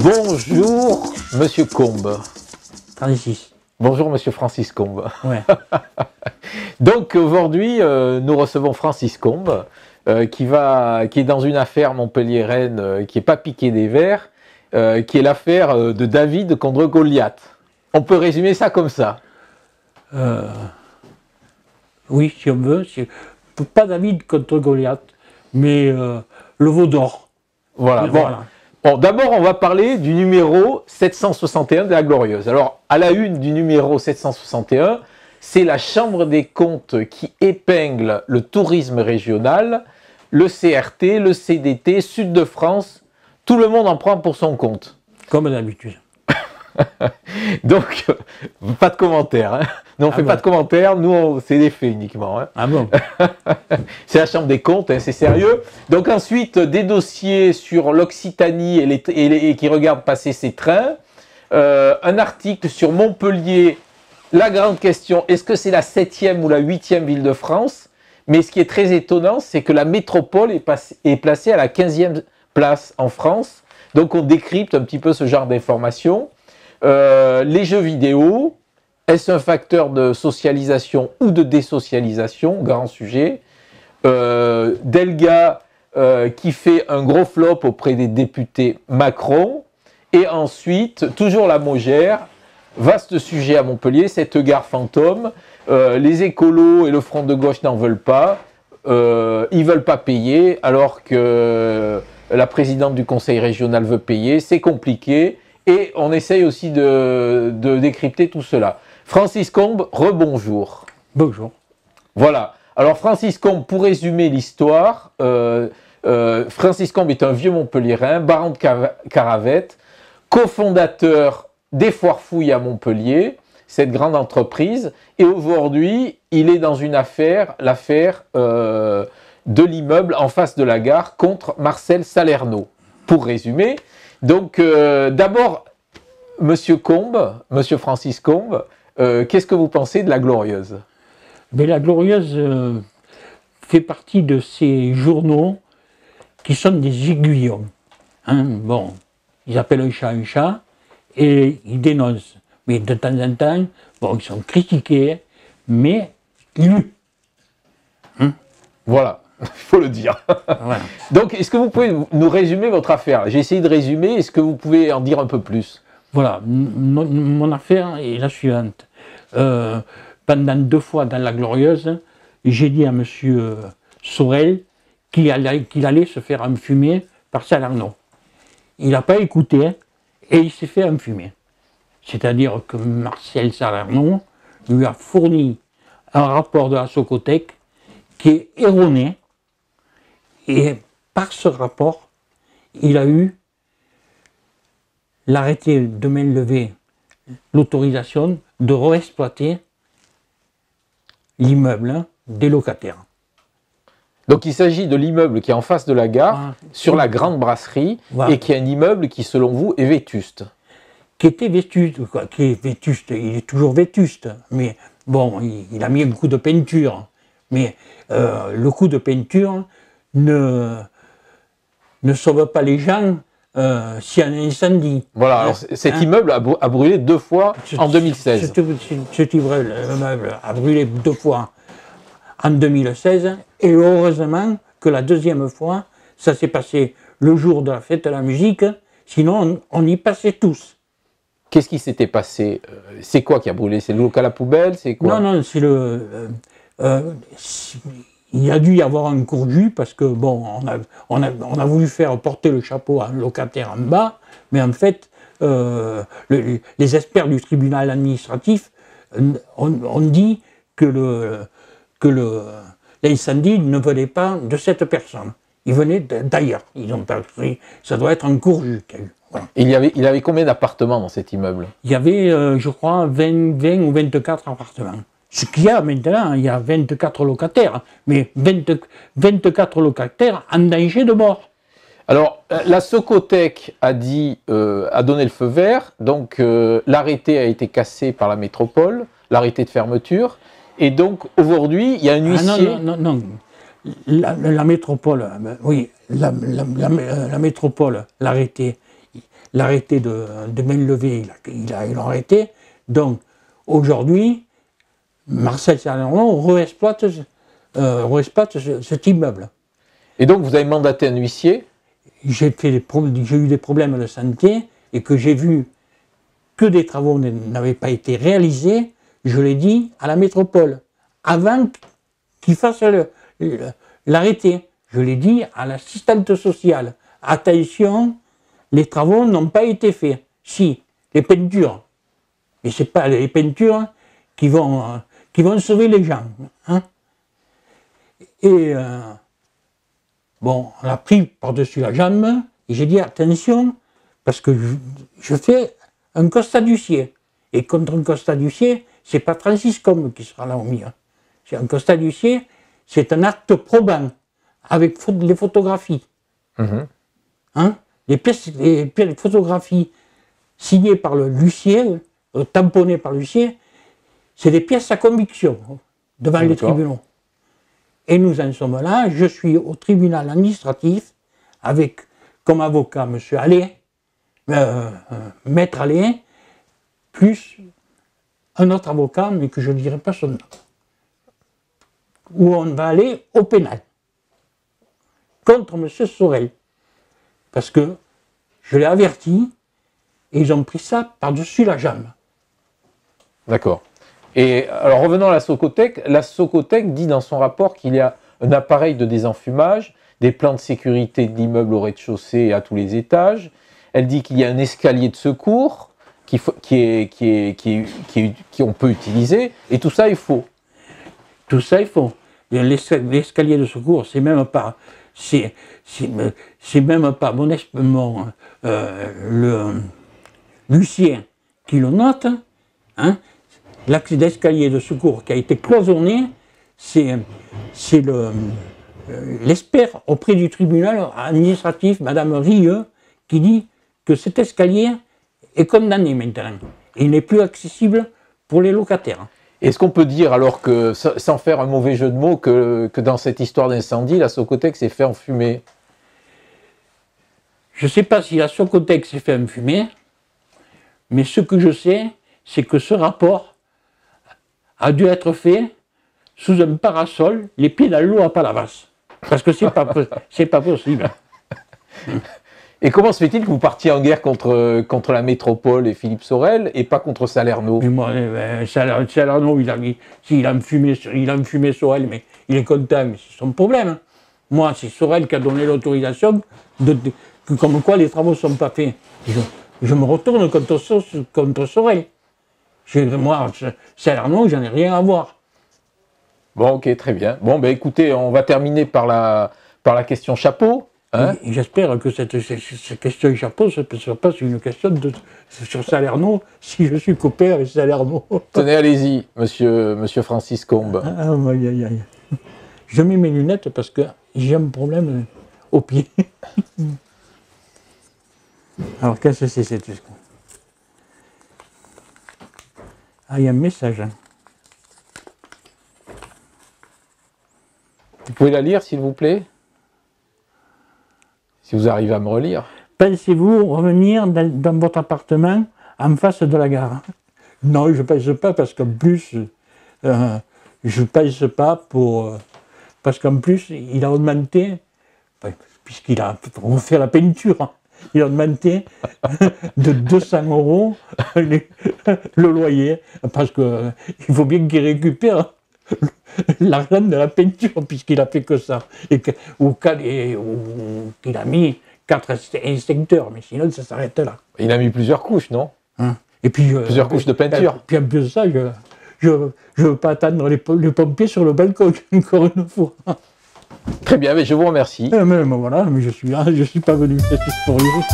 Bonjour, Monsieur Combes. Francis. Bonjour, Monsieur Francis Combes. Ouais. Donc aujourd'hui, nous recevons Francis Combes, qui est dans une affaire montpelliéraine qui n'est pas piquée des vers, qui est l'affaire de David contre Goliath. On peut résumer ça comme ça. Oui, si on veut. Pas David contre Goliath, mais le veau d'or. Voilà. Bon, d'abord, on va parler du numéro 761 de la Glorieuse. Alors, à la une du numéro 761, c'est la Chambre des comptes qui épingle le tourisme régional, le CRT, le CDT, Sud de France. Tout le monde en prend pour son compte. Comme d'habitude. Donc, pas de commentaires. Hein. Nous, on ne fait pas de commentaires. Nous, c'est des faits uniquement. Hein. Ah bon? C'est la Chambre des comptes, hein, c'est sérieux. Donc ensuite, des dossiers sur l'Occitanie et qui regardent passer ces trains. Un article sur Montpellier. La grande question, est-ce que c'est la 7e ou la 8e ville de France? Mais ce qui est très étonnant, c'est que la métropole est placée à la 15e place en France. Donc on décrypte un petit peu ce genre d'informations. Les jeux vidéo, est-ce un facteur de socialisation ou de désocialisation? Grand sujet. Delga qui fait un gros flop auprès des députés Macron. Et ensuite, toujours la Mogère, vaste sujet à Montpellier, cette gare fantôme. Les écolos et le front de gauche n'en veulent pas. Ils ne veulent pas payer alors que la présidente du conseil régional veut payer. C'est compliqué. Et on essaye aussi de décrypter tout cela. Francis Combes, rebonjour. Bonjour. Voilà. Alors Francis Combes, pour résumer l'histoire, Francis Combes est un vieux Montpelliérain, baron de Caravette, cofondateur des Foires Fouilles à Montpellier, cette grande entreprise. Et aujourd'hui, il est dans une affaire, l'affaire de l'immeuble en face de la gare contre Marcel Salerno. Pour résumer, donc d'abord, Monsieur Combes, Monsieur Francis Combes, qu'est-ce que vous pensez de la Glorieuse? Mais la Glorieuse fait partie de ces journaux qui sont des aiguillons. Hein, bon, ils appellent un chat et ils dénoncent. Mais de temps en temps, bon, ils sont critiqués, mais lus. Hein? Voilà, il faut le dire. Voilà. Donc, est-ce que vous pouvez nous résumer votre affaire? J'ai essayé de résumer, est-ce que vous pouvez en dire un peu plus? Voilà, mon affaire est la suivante. Pendant 2 fois dans la Glorieuse, j'ai dit à M. Sorel qu'il allait se faire enfumer par Salerno. Il n'a pas écouté et il s'est fait enfumer. C'est-à-dire que Marcel Salerno lui a fourni un rapport de la Socotec qui est erroné et par ce rapport, il a eu l'arrêté de main levée, l'autorisation de réexploiter l'immeuble des locataires. Donc il s'agit de l'immeuble qui est en face de la gare, sur la grande brasserie, voilà. Et qui est un immeuble qui, selon vous, est vétuste. Qui était vétuste, quoi. Qui est vétuste, il est toujours vétuste, mais bon, il a mis un coup de peinture. Mais le coup de peinture ne sauve pas les gens s'il y a un incendie. Voilà, alors cet immeuble a brûlé 2 fois en 2016. Cet immeuble a brûlé 2 fois en 2016, et heureusement que la 2e fois, ça s'est passé le jour de la fête de la musique, sinon on y passait tous. Qu'est-ce qui s'était passé? C'est quoi qui a brûlé? C'est le local à poubelle? C'est quoi? Non, c'est il a dû y avoir un court-jus parce que, bon, on a voulu faire porter le chapeau à un locataire en bas, mais en fait, les experts du tribunal administratif ont dit que l'incendie ne venait pas de cette personne. Il venait d'ailleurs. Ils ont pas pris. Ça doit être un court-jus qu'il y a eu. Voilà. Il avait combien d'appartements dans cet immeuble? Il y avait, je crois, 20 ou 24 appartements. Ce qu'il y a maintenant, il y a 24 locataires, mais 24 locataires en danger de mort. Alors, la Socotec a donné le feu vert, donc l'arrêté a été cassé par la métropole, l'arrêté de fermeture, et donc aujourd'hui, il y a un huissier... Non. La métropole, oui, la métropole, l'arrêté, l'arrêté de main levée, il a arrêté. Donc, aujourd'hui, Marcel Salerno réexploite cet immeuble. Et donc, vous avez mandaté un huissier? J'ai eu des problèmes de santé et que j'ai vu que des travaux n'avaient pas été réalisés, je l'ai dit à la métropole, avant qu'il fasse l'arrêté. Je l'ai dit à l'assistante sociale. Attention, les travaux n'ont pas été faits. Si, les peintures. Mais ce n'est pas les peintures qui vont sauver les gens. Hein. Et bon, on l'a pris par-dessus la jambe et j'ai dit attention, parce que je fais un constat d'huissier. Et contre un constat d'huissier, ce n'est pas Francis Combe qui sera là au milieu. C'est un constat d'huissier, c'est un acte probant avec les photographies. Hein? Les photographies signées par l'huissier, tamponnées par l'huissier, c'est des pièces à conviction devant les tribunaux. Et nous en sommes là, je suis au tribunal administratif avec comme avocat M. Allais, Maître Allais, plus un autre avocat, mais que je ne dirai pas son nom, où on va aller au pénal contre M. Sorel. Parce que je l'ai averti et ils ont pris ça par-dessus la jambe. D'accord. Et alors revenons à la Socotec. La Socotec dit dans son rapport qu'il y a un appareil de désenfumage, des plans de sécurité de l'immeuble au rez-de-chaussée et à tous les étages. Elle dit qu'il y a un escalier de secours qu'on peut utiliser, et tout ça est faux. Tout ça est faux. L'escalier de secours, c'est même pas... C'est même pas l'huissier qui le note. Hein. L'accès d'escalier de secours qui a été cloisonné, c'est l'expert auprès du tribunal administratif, Madame Rieux, qui dit que cet escalier est condamné maintenant. Il n'est plus accessible pour les locataires. Est-ce qu'on peut dire alors que, sans faire un mauvais jeu de mots, que dans cette histoire d'incendie, la Socotec s'est fait enfumer? Je ne sais pas si la Socotec s'est fait enfumer, mais ce que je sais, c'est que ce rapport a dû être fait sous un parasol, les pieds dans l'eau à Palavas. Parce que c'est pas possible. Et comment se fait-il que vous partiez en guerre contre la métropole et Philippe Sorel et pas contre Salerno? Mais moi, Salerno, il a enfumé Sorel, mais il est content, mais c'est son problème. Moi, c'est Sorel qui a donné l'autorisation, comme quoi les travaux ne sont pas faits. Je me retourne contre Sorel. Moi, Salerno, j'en ai rien à voir. Bon, ok, très bien. Bon, ben écoutez, on va terminer par la question chapeau. Hein? J'espère que cette question chapeau ne sera pas une question sur Salerno, si je suis copain avec Salerno. Tenez, allez-y, monsieur Francis Combe. Je mets mes lunettes parce que j'ai un problème au pied. Alors, qu'est-ce que c'est cette... Ah, il y a un message. Vous pouvez la lire, s'il vous plaît? Si vous arrivez à me relire. Pensez-vous revenir dans votre appartement en face de la gare? Non, je ne pense pas parce qu'en plus, je ne pense pas parce qu'en plus, il a augmenté, puisqu'il a refait la peinture, il a augmenté de 200 € le loyer, parce qu'il faut bien qu'il récupère l'argent de la peinture, puisqu'il a fait que ça, ou qu'il a mis 4 inspecteurs, mais sinon ça s'arrête là. Il a mis plusieurs couches, non? Hein? Et puis, plusieurs couches de peinture. Puis en plus de ça, je ne veux pas attendre les pompiers sur le balcon, encore une fois. Très bien, mais je vous remercie. Mais voilà, mais je suis pas venu, c'est pour vous.